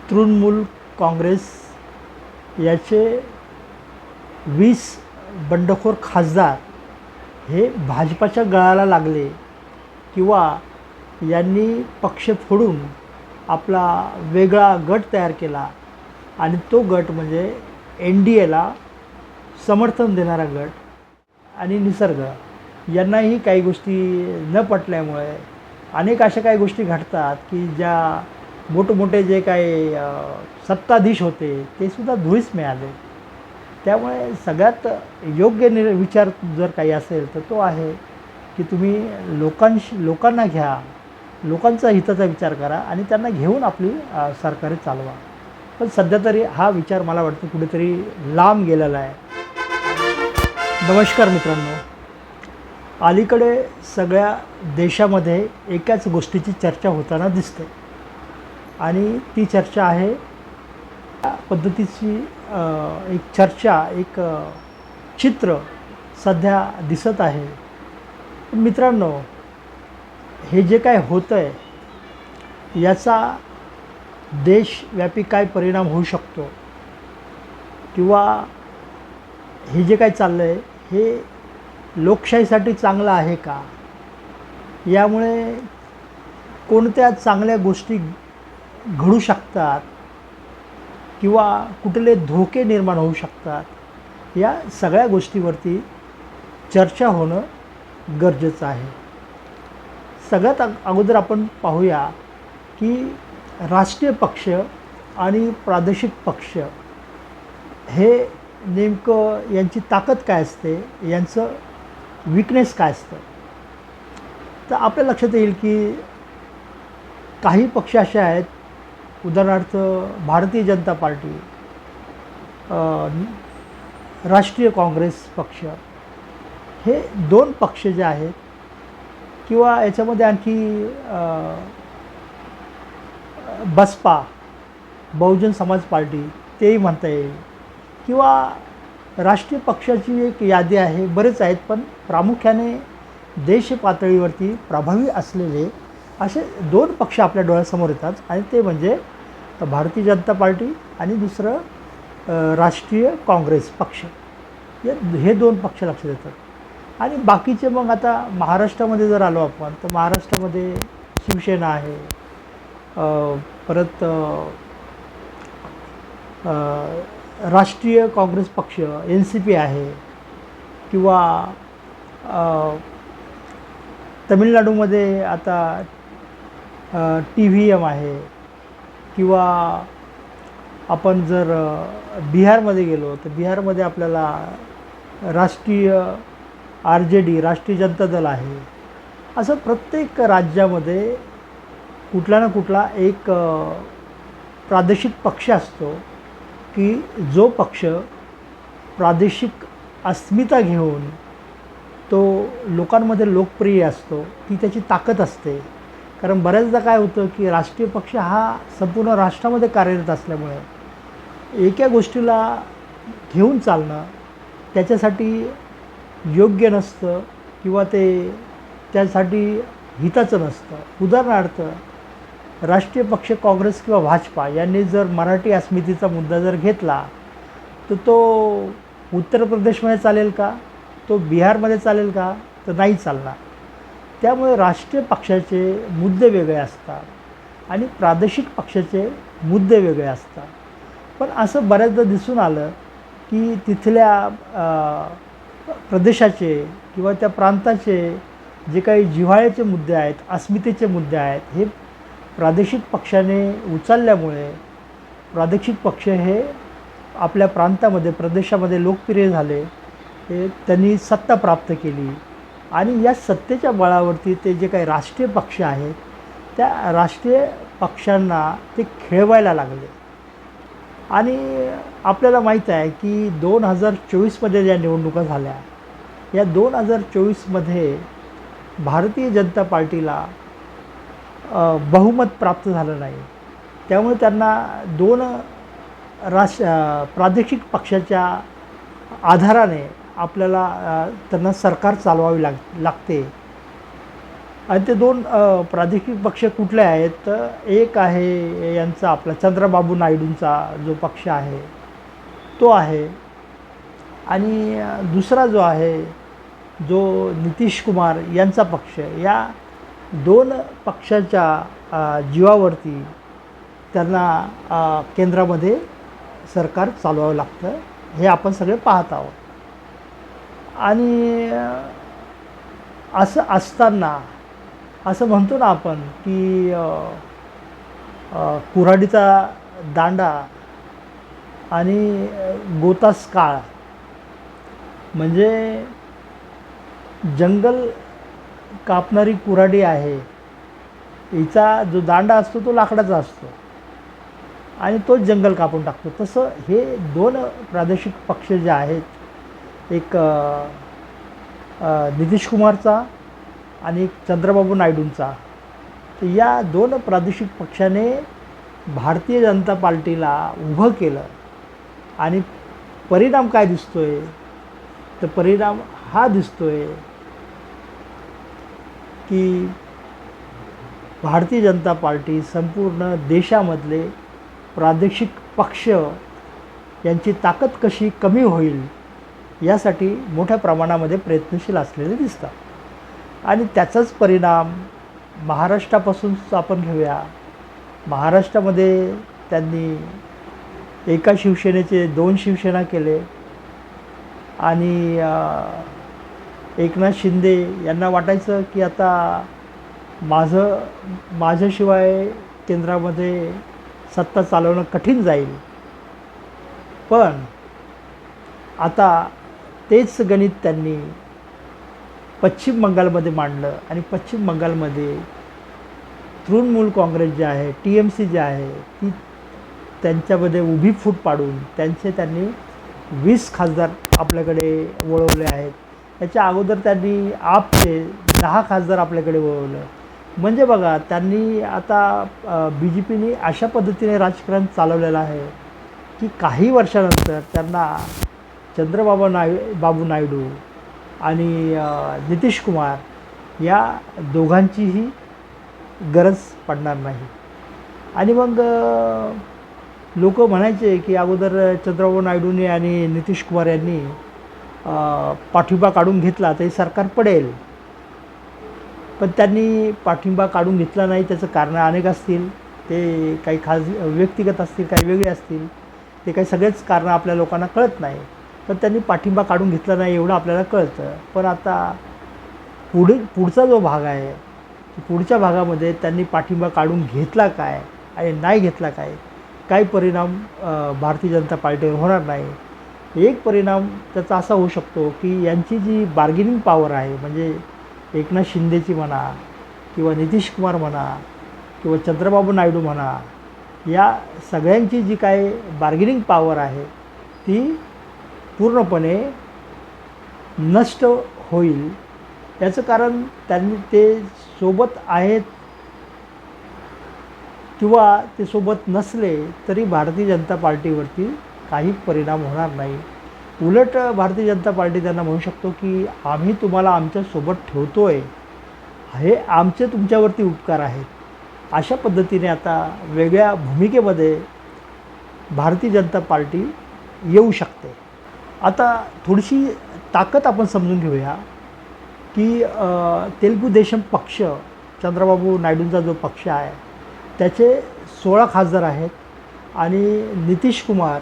तृणमूल काँग्रेस याचे 20 बंडखोर खासदार हे भाजपाच्या गळाला लागले किंवा यांनी पक्ष फोडून आपला वेगळा गट तयार केला आणि तो गट म्हणजे NDAला समर्थन देणारा गट आणि निसर्ग यांनाही काही गोष्टी न पटल्यामुळे अनेक अशा काही गोष्टी घडतात की ज्या मोठमोठे जे काही सत्ताधीश होते ते सुद्धा धुळीस मिळाले. त्यामुळे सगळ्यात योग्य विचार जर काही असेल तर तो आहे की तुम्ही लोकांना घ्या, लोकांचा हिताचा विचार करा आणि त्यांना घेऊन आपली सरकारे चालवा. पण सध्या तरी हा विचार मला वाटतं कुठेतरी लांब गेलेला आहे. नमस्कार मित्रांनो, अलीकडे सगळ्या देशामध्ये एकाच गोष्टीची चर्चा होताना दिसते आणि ती चर्चा आहे पद्धतीची एक चर्चा, एक चित्र सध्या दिसत आहे. मित्रांनो, हे जे काय होतं आहे याचा देशव्यापी काय परिणाम होऊ शकतो किंवा हे जे काय चाललं आहे हे लोकशाहीसाठी चांगलं आहे का, यामुळे कोणत्या चांगल्या गोष्टी घडू शकतात किंवा कुठले धोके निर्माण होऊ शकतात, या सगळ्या गोष्टीवरती चर्चा होणं गरजेचं आहे. सगळ्यात अगोदर आपण पाहूया की राष्ट्रीय पक्ष आणि प्रादेशिक पक्ष हे नेमकं यांची ताकद काय असते, यांचं विकनेस काय असतं. तर आपल्या लक्षात येईल की काही पक्ष असे आहेत, उदाहरणार्थ भारतीय जनता पार्टी, राष्ट्रीय काँग्रेस पक्ष, हे दोन पक्ष जे आहेत किंवा याच्यामध्ये आणखी बसपा, बहुजन समाज पार्टी तेही म्हणता येईल, किंवा राष्ट्रीय पक्षाची एक यादी आहे, बरेच आहेत, पण प्रामुख्याने देश पातळीवरती प्रभावी असलेले असे दोन पक्ष आपल्या डोळ्यासमोर येतात आणि ते म्हणजे भारतीय जनता पार्टी आणि दुसरं राष्ट्रीय काँग्रेस पक्ष. हे दोन पक्ष लक्षात येतात. आणि बाकीचे मग आता महाराष्ट्रामध्ये जर आलो आपण तर महाराष्ट्रामध्ये शिवसेना आहे, परत राष्ट्रीय काँग्रेस पक्ष NCP आहे, किंवा तमिळनाडूमध्ये आता TVM आहे, किंवा आपण जर बिहारमध्ये गेलो तर बिहारमध्ये आपल्याला राष्ट्रीय RJD, राष्ट्रीय जनता दल आहे. असं प्रत्येक राज्यामध्ये कुठला ना कुठला एक प्रादेशिक पक्ष असतो की जो पक्ष प्रादेशिक अस्मिता घेऊन तो लोकांमध्ये लोकप्रिय असतो, ती त्याची ताकद असते. कारण बऱ्याचदा काय होतं की राष्ट्रीय पक्ष हा संपूर्ण राष्ट्रामध्ये कार्यरत असल्यामुळे एका गोष्टीला घेऊन चालणं त्याच्यासाठी योग्य नसतं किंवा ते त्यासाठी हिताचं नसतं. उदाहरणार्थ राष्ट्रीय पक्ष काँग्रेस किंवा भाजपा यांनी जर मराठी अस्मितेचा मुद्दा जर घेतला तर तो उत्तर प्रदेशमध्ये चालेल का, तो बिहारमध्ये चालेल का, तर नाही चालणार. त्यामुळे राष्ट्रीय पक्षाचे मुद्दे वेगळे असतात आणि प्रादेशिक पक्षाचे मुद्दे वेगळे असतात. पण असं बऱ्याचदा दिसून आलं की तिथल्या प्रदेशाचे किंवा त्या प्रांताचे जे काही जिव्हाळ्याचे मुद्दे आहेत, अस्मितेचे मुद्दे आहेत, हे प्रादेशिक पक्षाने उचलल्यामुळे प्रादेशिक पक्ष हे आपल्या प्रांतामध्ये, प्रदेशामध्ये लोकप्रिय झाले. त्यांनी सत्ता प्राप्त केली आणि या सत्तेच्या बळावरती ते जे काही राष्ट्रीय पक्ष आहेत त्या राष्ट्रीय पक्षांना ते खेळवायला लागले. आणि आपल्याला माहीत आहे की 2024मध्ये ज्या निवडणुका झाल्या, या 2024मध्ये भारतीय जनता पार्टीला बहुमत प्राप्त झालं नाही. त्यामुळे त्यांना दोन प्रादेशिक पक्षाच्या आधाराने आपल्याला त्यांना सरकार चालवावी लागते. आणि ते दोन प्रादेशिक पक्ष कुठले आहेत, तर एक आहे यांचा आपला चंद्रबाबू नायडूंचा जो पक्ष आहे तो आहे, आणि दुसरा जो आहे जो नितीश कुमार यांचा पक्ष. या दोन पक्षाच्या जीवावरती त्यांना केंद्रामध्ये सरकार चालवावं लागतं, हे आपण सगळे पाहत आहोत. आणि असं असताना असं म्हणतो ना आपण की कुऱ्हाडीचा दांडा आणि गोतास काळ, म्हणजे जंगल कापणारी कुऱ्हाडी आहे, हिचा जो दांडा असतो तो लाकडाचा असतो आणि तोच जंगल कापून टाकतो. तसं हे दोन प्रादेशिक पक्ष जे आहेत, एक नितीश कुमारचा आणि एक चंद्रबाबू नायडूंचा, तर या दोन प्रादेशिक पक्षाने भारतीय जनता पार्टीला उभं केलं. आणि परिणाम काय दिसतोय, तर परिणाम हा दिसतोय की भारतीय जनता पार्टी संपूर्ण देशामधले प्रादेशिक पक्ष यांची ताकद कशी कमी होईल यासाठी मोठ्या प्रमाणामध्ये प्रयत्नशील असलेले दिसतात. आणि त्याचाच परिणाम महाराष्ट्रापासूनच आपण घेऊया. महाराष्ट्रामध्ये त्यांनी एका शिवसेनेचे 2 शिवसेना केले आणि एकनाथ शिंदे यांना वाटायचं की आता माझ्याशिवाय केंद्रामध्ये सत्ता चालवणं कठीण जाईल. पण आता तेच गणित त्यांनी पश्चिम बंगालमध्ये मांडलं आणि पश्चिम बंगालमध्ये तृणमूल काँग्रेस जे आहे, TMC जे आहे, ती त्यांच्यामध्ये उभी फूट पाडून त्यांनी 20 खासदार आपल्याकडे वळवले आहेत. याच्या अगोदर त्यांनी आपचे 10 खासदार आपल्याकडे वळवलं. म्हणजे बघा, त्यांनी आता BJPने अशा पद्धतीने राजकारण चालवलेलं आहे की काही वर्षानंतर त्यांना बाबू नायडू आणि नितीश कुमार या दोघांचीही गरज पडणार नाही. आणि मग लोक म्हणायचे की अगोदर चंद्रबाबू नायडूने आणि नितीश कुमार यांनी पाठिंबा काढून घेतला तरी सरकार पडेल. पण त्यांनी पाठिंबा काढून घेतला नाही, त्याचं कारणं अनेक असतील. ते काही खास व्यक्तिगत असतील, काही वेगळे असतील. ते काही सगळेच कारणं आपल्या लोकांना कळत नाही. पण त्यांनी पाठिंबा काढून घेतला नाही एवढं आपल्याला कळतं. पण आता पुढचा जो भाग आहे, पुढच्या भागामध्ये त्यांनी पाठिंबा काढून घेतला काय आणि नाही घेतला काय परिणाम भारतीय जनता पार्टीवर होणार नाही. एक परिणाम त्याचा असा होऊ शकतो की यांची जी बार्गेनिंग पॉवर आहे, म्हणजे एकनाथ शिंदेची म्हणा किंवा नितीश कुमार म्हणा किंवा चंद्रबाबू नायडू म्हणा, या सगळ्यांची जी काय बार्गेनिंग पॉवर आहे ती पूर्णपणे नष्ट होईल. याचं कारण त्यांनी ते सोबत आहेत किंवा ते सोबत नसले तरी भारतीय जनता पार्टीवरती काही परिणाम होणार नाही. उलट भारतीय जनता पार्टी त्यांना म्हणू शकतो की आम्ही तुम्हाला आमच्यासोबत ठेवतो आहे, हे आमचे तुमच्यावरती उपकार आहेत. अशा पद्धतीने आता वेगळ्या भूमिकेमध्ये भारतीय जनता पार्टी येऊ शकते. आता थोडीशी ताकद आपण समजून घेऊया की तेलुगू देशम पक्ष, चंद्रबाबू नायडूंचा जो पक्ष आहे, त्याचे 16 खासदार आहेत आणि नितीश कुमार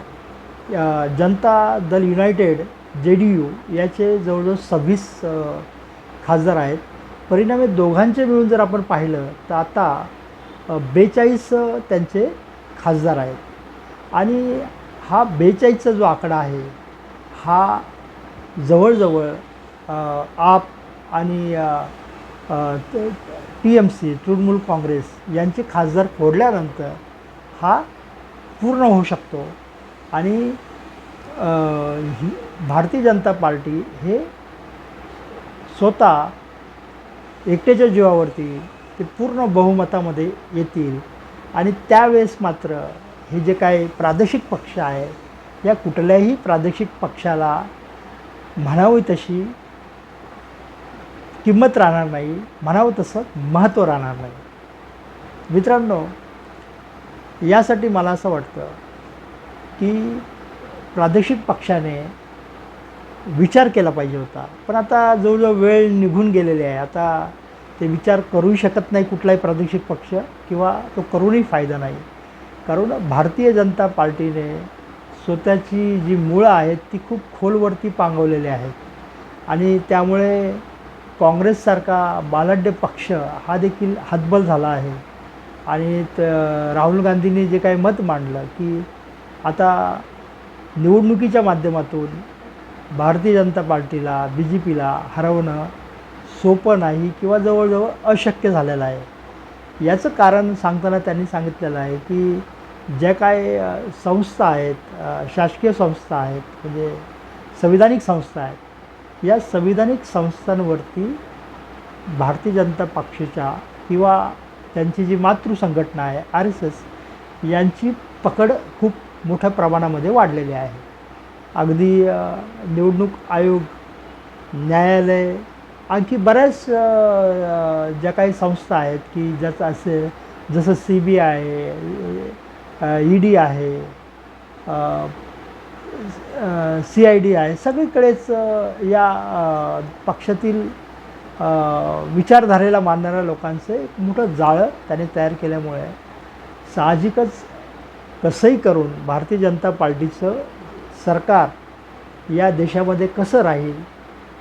जनता दल युनायटेड JDU याचे जवळजवळ 26 खासदार आहेत. परिणामी दोघांचे मिळून जर आपण पाहिलं तर आता 42 त्यांचे खासदार आहेत. आणि हा 42चा जो आकडा आहे हा जवळजवळ आप आणि TMC तृणमूल काँग्रेस यांचे खासदार फोडल्यानंतर हा पूर्ण होऊ शकतो. आणि भारतीय जनता पार्टी हे स्वतः एकट्याच्या जीवावरती ते पूर्ण बहुमतामध्ये येतील. आणि त्यावेळेस मात्र हे जे काही प्रादेशिक पक्ष आहे, या कुठल्याही प्रादेशिक पक्षाला म्हणावी तशी किंमत राहणार नाही, म्हणावं तसं महत्त्व राहणार नाही. मित्रांनो, यासाठी मला असं वाटतं की प्रादेशिक पक्षाने विचार केला पाहिजे होता. पण आता जवळजवळ वेळ निघून गेलेली आहे. आता ते विचार करूही शकत नाही कुठलाही प्रादेशिक पक्ष, किंवा तो करूनही फायदा नाही. कारण भारतीय जनता पार्टीने स्वतःची जी मुळं आहेत ती खूप खोलवरती पांगवलेली आहेत, आणि त्यामुळे काँग्रेससारखा बालड्य पक्ष हा देखील हतबल झाला आहे. आणि राहुल गांधींनी जे काही मत मांडलं की आता निवडणुकीच्या माध्यमातून भारतीय जनता पार्टीला, BJPला हरवणं सोपं नाही, किंवा जवळजवळ अशक्य झालेलं आहे. याचं कारण सांगताना त्यांनी सांगितलेलं आहे की ज्या काय संस्था आहेत, शासकीय संस्था आहेत, म्हणजे संविधानिक संस्था आहेत, या संविधानिक संस्थांवरती भारतीय जनता पक्षाच्या किंवा त्यांची जी मातृ संघटना आहे RSS यांची पकड खूप मोठ्या प्रमाणामध्ये वाढलेली आहे. अगदी निवडणूक आयोग, न्यायालय, आणखी बऱ्याच ज्या काही संस्था आहेत की ज्याचं असे जसं CBI आहे, ED आहे, CID आहे, सगळीकडेच या पक्षातील विचारधारेला मानणाऱ्या लोकांचं एक मोठं जाळं त्याने तयार केल्यामुळे साहजिकच कसंही करून भारतीय जनता पार्टीचं सरकार या देशामध्ये कसं राहील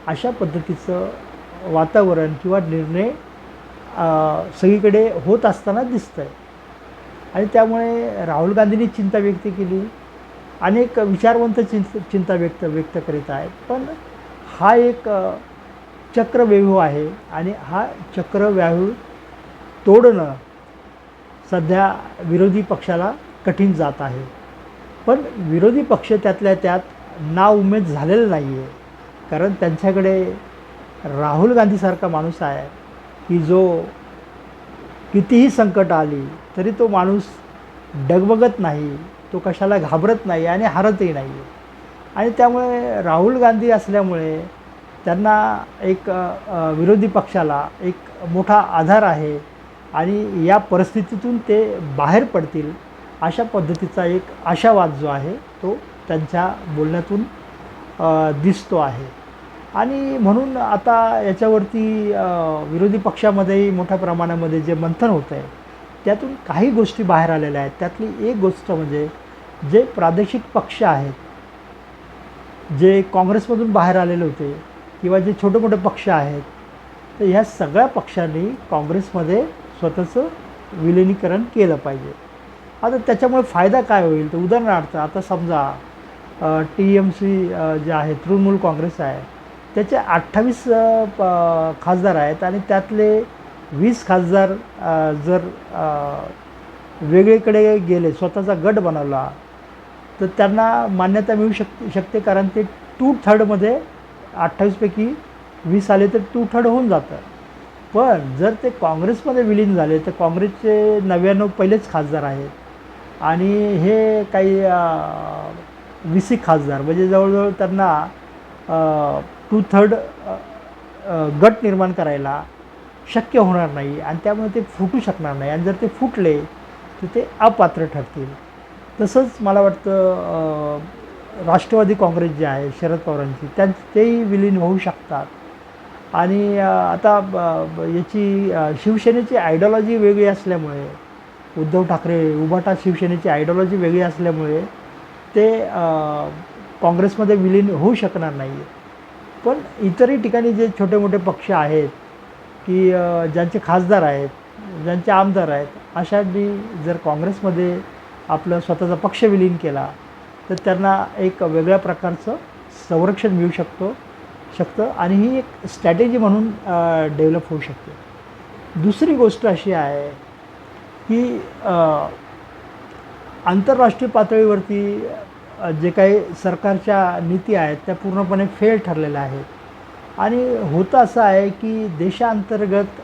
अशा पद्धतीचं वातावरण किंवा निर्णय सगळीकडे होत असताना दिसतं आहे. आणि त्यामुळे राहुल गांधींनी चिंता व्यक्त केली, अनेक विचारवंत चिंता व्यक्त करीत आहेत. पण हा एक चक्रव्यूह आहे, आणि हा चक्रव्यूह तोडणं सध्या विरोधी पक्षाला कठीण जात आहे. पण विरोधी पक्ष त्यातल्या त्यात नाउमेद झालेला नाही आहे, कारण त्यांच्याकडे राहुल गांधीसारखा माणूस आहे की जो कितीही संकट आली तरी तो माणूस डगमगत नाही, तो कशाला घाबरत नाही आणि हरतही नाही. आणि त्यामुळे राहुल गांधी असल्यामुळे त्यांना एक विरोधी पक्षाला एक मोठा आधार आहे, आणि या परिस्थितीतून ते बाहेर पडतील अशा पद्धतीचा एक आशावाद जो आहे तो त्यांच्या बोलण्यातून दिसतो आहे. आणि म्हणून आता याच्यावरती विरोधी पक्षामध्येही मोठ्या प्रमाणामध्ये जे मंथन होतं आहे त्यातून काही गोष्टी बाहेर आलेल्या आहेत. त्यातली एक गोष्ट म्हणजे जे प्रादेशिक पक्ष आहेत, जे काँग्रेसमधून बाहेर आलेले होते किंवा जे छोटे मोठे पक्ष आहेत, तर ह्या सगळ्या पक्षांनी काँग्रेसमध्ये स्वतःचं विलिनीकरण केलं पाहिजे. आता त्याच्यामुळे फायदा काय होईल तर उदाहरणार्थ आता समजा TMC जे आहे, तृणमूल काँग्रेस आहे, त्याचे 28 खासदार आहेत, आणि त्यातले 20 खासदार जर वेगळीकडे गेले, स्वतःचा गट बनवला, तर त्यांना मान्यता मिळू शकते, कारण ते 2/3 28पैकी 20 आले तर 2/3 होऊन जातं. पण जर ते काँग्रेसमध्ये विलीन झाले तर काँग्रेसचे 99 पहिलेच खासदार आहेत, आणि हे काही 20 खासदार, म्हणजे जवळजवळ त्यांना 2/3 गट निर्माण करायला शक्य होणार नाही, आणि त्यामुळे ते फुटू शकणार नाही, आणि जर ते फुटले तर ते अपात्र ठरतील. तसंच मला वाटतं राष्ट्रवादी काँग्रेस जे आहे शरद पवारांची, तेही विलीन होऊ शकतात. आणि आता याची शिवसेनेची आयडिओलॉजी वेगळी असल्यामुळे, उद्धव ठाकरे उभाटा शिवसेनेची आयडिओलॉजी वेगळी असल्यामुळे ते काँग्रेसमध्ये विलीन होऊ शकणार नाही. पण इतरही ठिकाणी जे छोटे मोठे पक्ष आहेत की ज्यांचे खासदार आहेत, ज्यांचे आमदार आहेत, अशांनी जर काँग्रेसमध्ये आपलं स्वतःचा पक्ष विलीन केला तर त्यांना एक वेगळ्या प्रकारचं संरक्षण मिळू शकतं, आणि ही एक स्ट्रॅटेजी म्हणून डेव्हलप होऊ शकते. दुसरी गोष्ट अशी आहे की आंतरराष्ट्रीय पातळीवरती जे काही सरकारच्या नीती आहेत त्या पूर्णपणे फेल ठरलेल्या आहेत. आणि होतं असं आहे की देशांतर्गत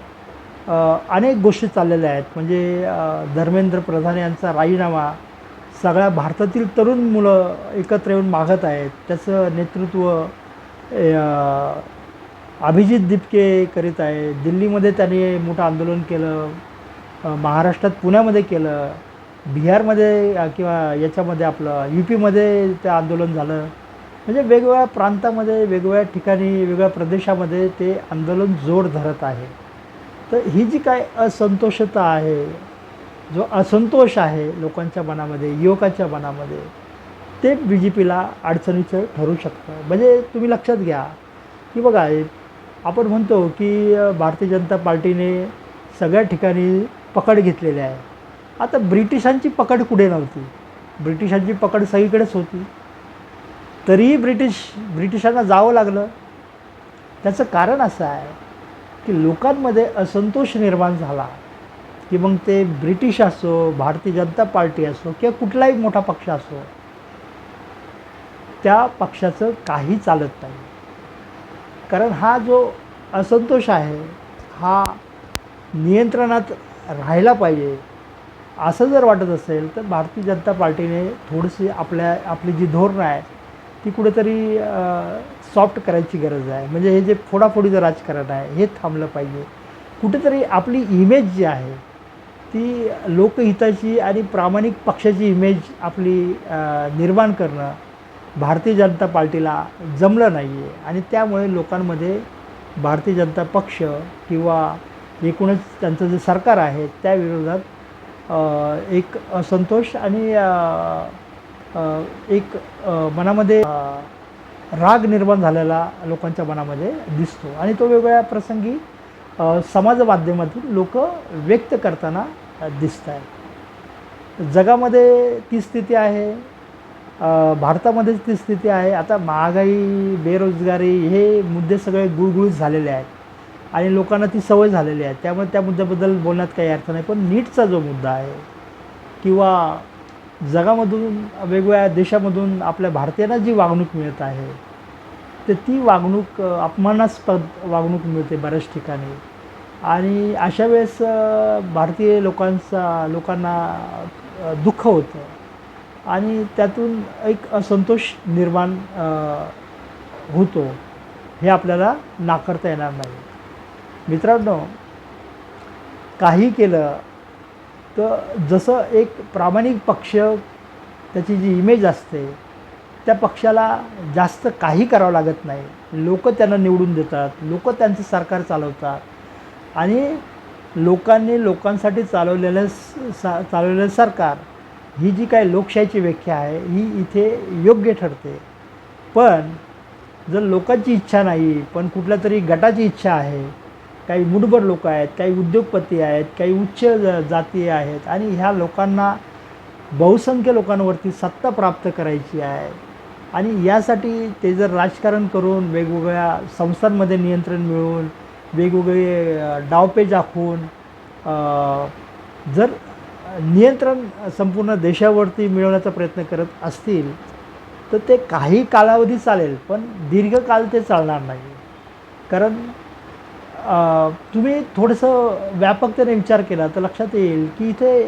अनेक गोष्टी चाललेल्या आहेत. म्हणजे धर्मेंद्र प्रधान यांचा राजीनामा सगळ्या भारतातील तरुण मुलं एकत्र येऊन मागत आहेत. त्याचं नेतृत्व अभिजित दीपके करीत आहे. दिल्लीमध्ये त्यांनी मोठं आंदोलन केलं, महाराष्ट्रात पुण्यामध्ये केलं, बिहारमध्ये किंवा याच्यामध्ये आपलं UPमध्ये ते आंदोलन झालं. म्हणजे वेगवेगळ्या प्रांतामध्ये, वेगवेगळ्या ठिकाणी, वेगवेगळ्या प्रदेशामध्ये ते आंदोलन जोर धरत आहे. तर ही जी काय असंतोषता आहे, जो असंतोष आहे लोकांच्या मनामध्ये, युवकांच्या मनामध्ये, ते BJPला अडचणीचं ठरू शकतं. म्हणजे तुम्ही लक्षात घ्या की बघा, आपण म्हणतो की भारतीय जनता पार्टीने सगळ्या ठिकाणी पकड घेतलेली आहे. आता ब्रिटिशांची पकड कुठे नव्हती? ब्रिटिशांची पकड सगळीकडेच होती. तरीही ब्रिटिशांना जावं लागलं. त्याचं कारण असं आहे की लोकांमध्ये असंतोष निर्माण झाला की मग ते ब्रिटिश असो, भारतीय जनता पार्टी असो किंवा कुठलाही मोठा पक्ष असो, त्या पक्षाचं काही चालत नाही. कारण हा जो असंतोष आहे हा नियंत्रणात राहायला पाहिजे असं जर वाटत असेल तर भारतीय जनता पार्टीने थोडीशी आपली जी धोरणं आहेत ती कुठेतरी सॉफ्ट करायची गरज आहे. म्हणजे हे जे फोडाफोडीचं राजकारण आहे हे थांबलं पाहिजे. कुठेतरी आपली इमेज जी आहे ती लोकहिताची आणि प्रामाणिक पक्षाची इमेज आपली निर्माण करणं भारतीय जनता पार्टीला जमलं नाही आहे. आणि त्यामुळे लोकांमध्ये भारतीय जनता पक्ष किंवा एकूणच त्यांचं जे सरकार आहे त्या विरोधात एक असंतोष आणि एक मनामध्ये राग निर्माण झालेला लोकांच्या मनामध्ये दिसतो. आणि तो वेगवेगळ्या प्रसंगी समाज माध्यमातून लोक व्यक्त करताना दिसत आहेत. जगामध्ये ती स्थिती आहे, भारतामध्येच ती स्थिती आहे. आता महागाई, बेरोजगारी हे मुद्दे सगळे गुळगुळीत झालेले आहेत आणि लोकांना ती सवय झालेली आहे. त्यामुळे त्या मुद्द्याबद्दल बोलण्यात काही अर्थ नाही. पण नीटचा जो मुद्दा आहे किंवा जगामधून, वेगवेगळ्या देशामधून आपल्या भारतीयांना जी वागणूक मिळत आहे तर ती वागणूक अपमानास्पद वागणूक मिळते बऱ्याच ठिकाणी. आणि अशा वेळेस भारतीय लोकांना दुःख होतं आणि त्यातून एक असंतोष निर्माण होतो. हे आपल्याला नाकारता येणार नाही. मित्रांनो, काही केलं तर जसं एक प्रामाणिक पक्ष त्याची जी इमेज असते त्या पक्षाला जास्त काही करावं लागत नाही. लोक त्यांना निवडून देतात, लोक त्यांचं सरकार चालवतात आणि लोकांनी लोकांसाठी चालवलेलं सरकार ही जी काय लोकशाहीची व्याख्या आहे ही इथे योग्य ठरते. पण जर लोकांची इच्छा नाही पण कुठल्या तरी गटाची इच्छा आहे, काही मुठभर लोक आहेत, काही उद्योगपती आहेत, काही उच्च जाती आहेत आणि ह्या लोकांना, बहुसंख्य लोकांवरती सत्ता प्राप्त करायची आहे आणि यासाठी ते जर राजकारण करून वेगवेगळ्या संस्थांमध्ये नियंत्रण मिळवून वेगवेगळे डावपेच आखून जर नियंत्रण संपूर्ण देशावरती मिळवण्याचा प्रयत्न करत असतील तर ते काही कालावधी चालेल पण दीर्घकाल ते चालणार नाही. कारण तुम्ही थोडंसं व्यापकतेने विचार केला तर लक्षात येईल की इथे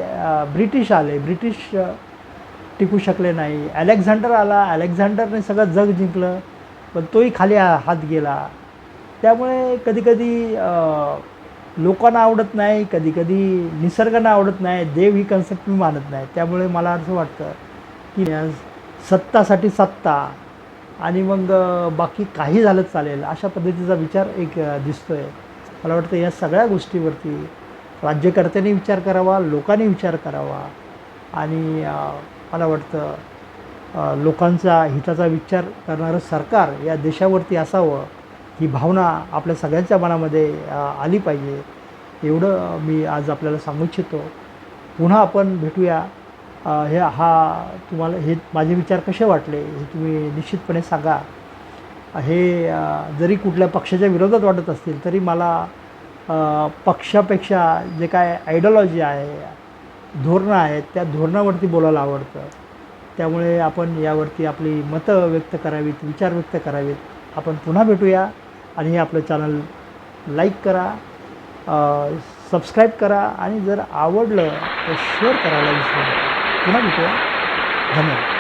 ब्रिटिश आले, ब्रिटिश टिकू शकले नाही. अलेक्झांडर आला, अलेक्झांडरने सगळं जग जिंकलं पण तोही खाली हात गेला. त्यामुळे कधीकधी लोकांना आवडत नाही, कधीकधी निसर्गांना आवडत नाही, देव ही कन्सेप्ट मी मानत नाही. त्यामुळे मला असं वाटतं की सत्तासाठी सत्ता आणि मग बाकी काही झालं चालेल अशा पद्धतीचा विचार एक दिसतो आहे. मला वाटतं या सगळ्या गोष्टीवरती राज्यकर्त्यांनी विचार करावा, लोकांनी विचार करावा आणि मला वाटतं लोकांचा हिताचा विचार करणारं सरकार या देशावरती असावं ही भावना आपल्या सगळ्यांच्या मनामध्ये आली पाहिजे. एवढं मी आज आपल्याला सांगू इच्छितो. पुन्हा आपण भेटूया. तुम्हाला हे माझे विचार कसे वाटले हे तुम्ही निश्चितपणे सांगा. हे जरी कुठल्या पक्षाच्या विरोधात वाटत असतील तरी मला पक्षापेक्षा जे काय आयडियॉलॉजी आहे, धोरणं आहेत त्या धोरणावरती बोलायला आवडतं. त्यामुळे आपण यावरती आपली मतं व्यक्त करावीत, विचार व्यक्त करावेत. आपण पुन्हा भेटूया आणि हे आपलं चॅनल लाईक करा, सबस्क्राईब करा आणि जर आवडलं तर शेअर करायला विसरू नका. पुन्हा भेटूया. धन्यवाद.